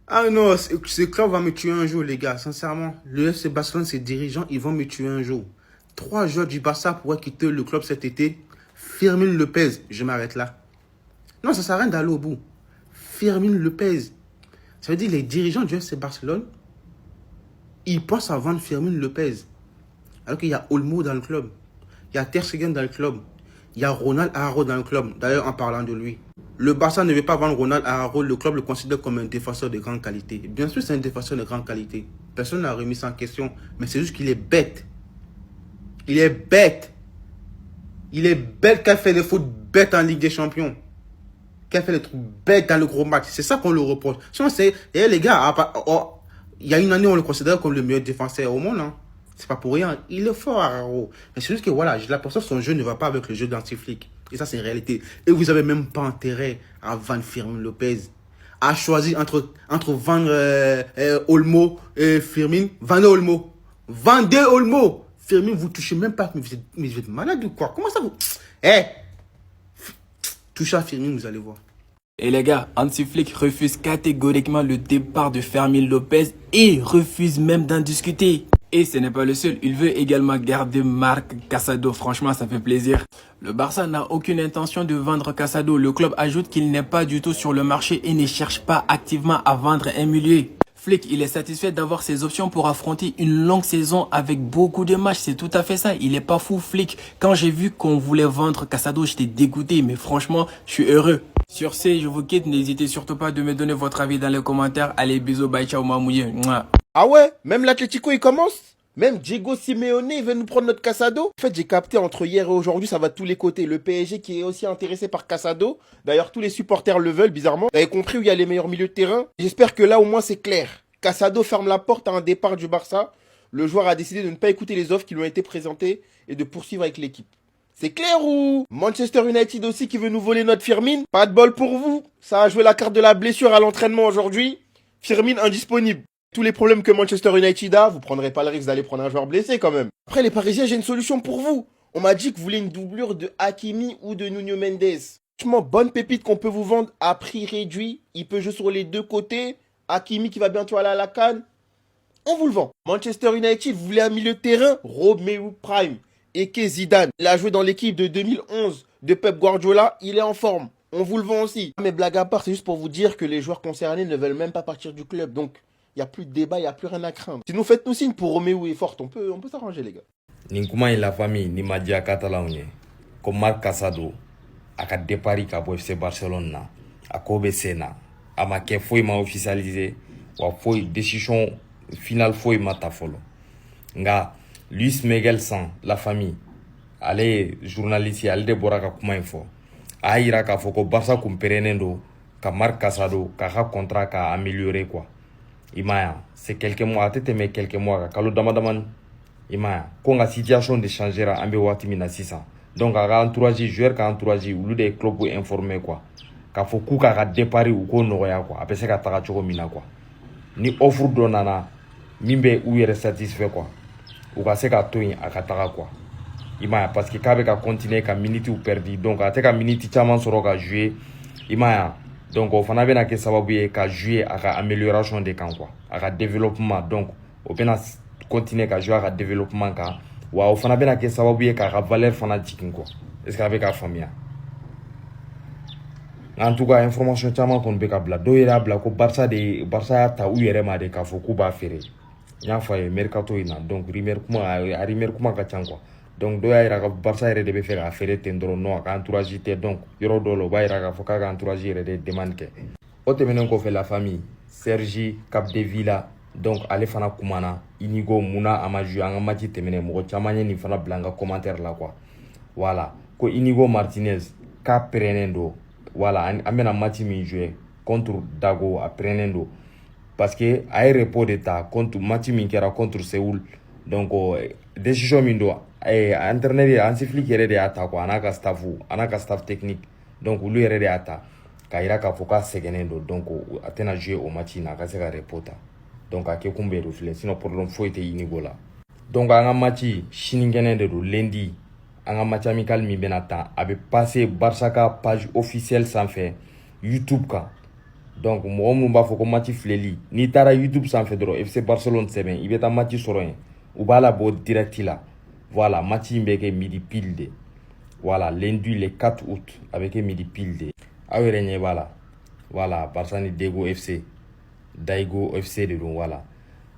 Ah non, ce club va me tuer un jour, les gars, sincèrement. Le FC Barcelone, ses dirigeants, ils vont me tuer un jour. 3 joueurs du Barça pourraient quitter le club cet été. Firmin Lopez, je m'arrête là. Non, ça sert à rien d'aller au bout. Firmin Lopez. Ça veut dire les dirigeants du FC Barcelone, ils pensent à vendre Firmin Lopez. Alors qu'il y a Olmo dans le club. Il y a Ter Stegen dans le club. Il y a Ronald Araujo dans le club. D'ailleurs, en parlant de lui. Le Barça ne veut pas vendre Ronald Araujo. Le club le considère comme un défenseur de grande qualité. Bien sûr, c'est un défenseur de grande qualité. Personne n'a remis ça en question. Mais c'est juste qu'il est bête. Il est bête. Il est bête qu'elle fait des fautes bêtes en Ligue des Champions. Qu'elle fait des trucs bêtes dans le gros match. C'est ça qu'on le reproche. Sinon, c'est... Et les gars, il y a une année, on le considère comme le meilleur défenseur au monde. Hein. C'est pas pour rien. Il est fort, Araujo. Mais c'est juste que voilà, j'ai l'impression que son jeu ne va pas avec le jeu d'Antiflick. Et ça, c'est une réalité. Et vous avez même pas intérêt à vendre Firmin Lopez. À choisir entre vendre Olmo et Firmin. Vendez Olmo. Vendez Olmo. Firmin, vous touchez même pas. Mais vous êtes malade ou quoi? Comment ça vous... Eh, touchez à Firmin, vous allez voir. Et les gars, Hansi Flick refuse catégoriquement le départ de Fermín Lopez et refuse même d'en discuter. Et ce n'est pas le seul, il veut également garder Marc Casado. Franchement, ça fait plaisir. Le Barça n'a aucune intention de vendre Casado. Le club ajoute qu'il n'est pas du tout sur le marché et ne cherche pas activement à vendre un milieu. Flick, il est satisfait d'avoir ses options pour affronter une longue saison avec beaucoup de matchs. C'est tout à fait ça. Il est pas fou, Flick. Quand j'ai vu qu'on voulait vendre Casado, j'étais dégoûté. Mais franchement, je suis heureux. Sur ce, je vous quitte. N'hésitez surtout pas de me donner votre avis dans les commentaires. Allez, bisous, bye, ciao, mamouye. Ah ouais, même l'Atlético il commence. Même Diego Simeone il veut nous prendre notre Casado. En fait, j'ai capté entre hier et aujourd'hui, ça va de tous les côtés. Le PSG qui est aussi intéressé par Casado. D'ailleurs, tous les supporters le veulent, bizarrement. Vous avez compris où il y a les meilleurs milieux de terrain. J'espère que là, au moins, c'est clair. Casado ferme la porte à un départ du Barça. Le joueur a décidé de ne pas écouter les offres qui lui ont été présentées et de poursuivre avec l'équipe. C'est clair ou Manchester United aussi qui veut nous voler notre Firmin? Pas de bol pour vous. Ça a joué la carte de la blessure à l'entraînement aujourd'hui. Firmin indisponible. Tous les problèmes que Manchester United a, vous prendrez pas le risque d'aller prendre un joueur blessé quand même. Après les Parisiens, j'ai une solution pour vous. On m'a dit que vous voulez une doublure de Hakimi ou de Nuno Mendes. Franchement, bonne pépite qu'on peut vous vendre à prix réduit. Il peut jouer sur les deux côtés. Hakimi qui va bientôt aller à la CAN. On vous le vend. Manchester United, vous voulez un milieu de terrain? Romeo Prime. Eke Zidane. Il a joué dans l'équipe de 2011 de Pep Guardiola. Il est en forme. On vous le vend aussi. Mais blague à part, c'est juste pour vous dire que les joueurs concernés ne veulent même pas partir du club. Donc, il n'y a plus de débat, il n'y a plus rien à craindre. Si nous faites nous signe pour Roméo et Forte, on peut s'arranger, les gars. Nin kuma in la famille ni ma diya catalan ye ko Marc Casado a ka départ ka bɔ FC Barcelone na a ko bɛ sen na a ma kɛ foyi ma officialisé wa foyi décision finale foyi ma ta fɔlɔ nga Luis Miguel San la famille ale ye journaliste ye ale de bɔra ka kuma in fɔ a y'a yira k'a fɔ ko Barça kun pɛrɛnnen don ka Marc Casado k'a ka contrat ka améliorer quoi i m'a ye c'est quelques mois a tɛ tɛmɛ quelques mois ka kalo damadamani i m'a ye ko nka situation de changera an bɛ waati min na sisan donc a ka entourage joueur ka entourage olu de ye club informé quoi k'a fɔ k'u k'a ka départ u k'o nɔgɔya quoi a bɛ se ka taga cogo min na quoi ni offre dɔ nana min bɛ u yɛrɛ satisfait quoi u ka se ka to yen a ka taga quoi i m'a ye parce que k'a bɛ ka continuer ka minutes perdu donc a tɛ ka minutes caman sɔrɔ ka jouer i m'a ye donc o fana bɛna kɛ sababu ye ka jouer a ka amélioration de kan quoi a ka développement donc o bɛna continuer ka jouer a ka développement kan wa o fana bɛna kɛ sababu ye k'a ka valeur fana jigin quoi est ce que a bɛ ka faamuya en tout cas information caman kɔni bɛ ka bila dɔw yɛrɛ y'a bila ko Barça y'a ta u yɛrɛ ma de k'a fɔ k'u b'a feere n y'a fɔ a ye mercato in na donc rumeur kuma ka ca quoi donc dɔw y'a yira ka Barça yɛrɛ de bɛ fɛ k'a feere ten dɔrɔn non a ka entourage tɛ donc yɔrɔ dɔw la o b'a yira k'a fɔ k'a ka entourage yɛrɛ de demande kɛ o tɛmɛnen kɔfɛ la famille Sergi Capdevila donc ale fana kumana Inigo muna a ma joué an ka match tɛmɛnen mɔgɔ caman ye nin fana bila an ka commentaire la quoi voilà ko Inigo Martinez k'a pɛrɛnnen don voilà an bɛna match min joué contre Dago a pɛrɛnnen don parce que a ye repos de ta contre match min kɛra contre Séoul donc décision min don entraîneur ye Hansi Flick yɛrɛ de y'a ta quoi a n'a ka staff technique donc olu yɛrɛ de y'a ta k'a yira k'a fɔ k'a sɛgɛnnen don donc a tɛna jouer o match in na a ka se ka repos ta donc a kɛ kun bɛ refilɛ sinon problème foyi tɛ Inigo la donc an ka match sinikɛnɛ de don lundi an ka match amical min bɛna ta a bɛ passer Barça ka page officielle sanfɛ YouTube kan Donc mɔgɔ minnu b'a fɔ ko match filɛli n'i taara YouTube sanfɛ dɔrɔn FC Barcelone sɛbɛn i bɛ taa match sɔrɔ yen u b'a labɔ direct la voilà match in bɛ kɛ midi pile de voilà lundi le 4 août a bɛ kɛ midi pile de aw yɛrɛ ɲɛ b'a la voilà Barça ni Daigo FC Daigo FC de don voilà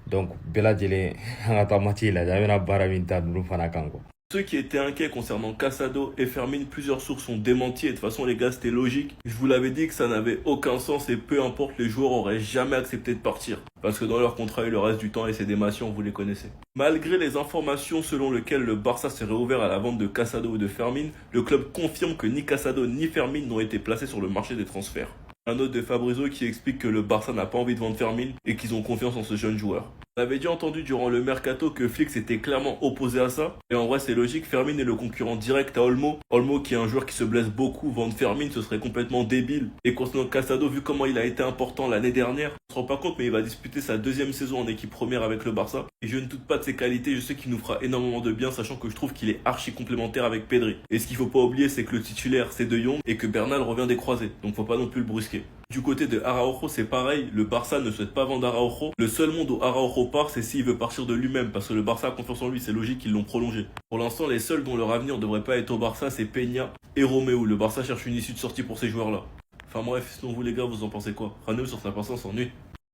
donc bɛɛ lajɛlen an ka taa match lajɛ an bɛna baara min ta ninnu fana kan quoi. Ceux qui étaient inquiets concernant Casado et Fermin, plusieurs sources ont démenti et de toute façon les gars c'était logique. Je vous l'avais dit que ça n'avait aucun sens et peu importe, les joueurs auraient jamais accepté de partir. Parce que dans leur contrat il leur reste du temps et c'est des mations, vous les connaissez. Malgré les informations selon lesquelles le Barça serait ouvert à la vente de Casado ou de Fermin, le club confirme que ni Casado ni Fermin n'ont été placés sur le marché des transferts. Un note de Fabrizio qui explique que le Barça n'a pas envie de vendre Fermin et qu'ils ont confiance en ce jeune joueur. On avait déjà entendu durant le mercato que Flick s'était clairement opposé à ça. Et en vrai c'est logique, Fermin est le concurrent direct à Olmo. Olmo qui est un joueur qui se blesse beaucoup, vendre Fermin ce serait complètement débile. Et concernant Casado, vu comment il a été important l'année dernière, on se rend pas compte mais il va disputer sa deuxième saison en équipe première avec le Barça. Et je ne doute pas de ses qualités, je sais qu'il nous fera énormément de bien sachant que je trouve qu'il est archi complémentaire avec Pedri. Et ce qu'il faut pas oublier c'est que le titulaire c'est De Jong et que Bernal revient des croisés. Donc faut pas non plus le brusquer. Du côté de Araujo, c'est pareil, le Barça ne souhaite pas vendre Araujo. Le seul monde où Araujo part, c'est s'il veut partir de lui-même, parce que le Barça a confiance en lui, c'est logique qu'ils l'ont prolongé. Pour l'instant, les seuls dont leur avenir ne devrait pas être au Barça, c'est Peña et Romeu. Le Barça cherche une issue de sortie pour ces joueurs-là. Enfin bref, sinon vous les gars, vous en pensez quoi? Rano sur sa patience s'ennuie.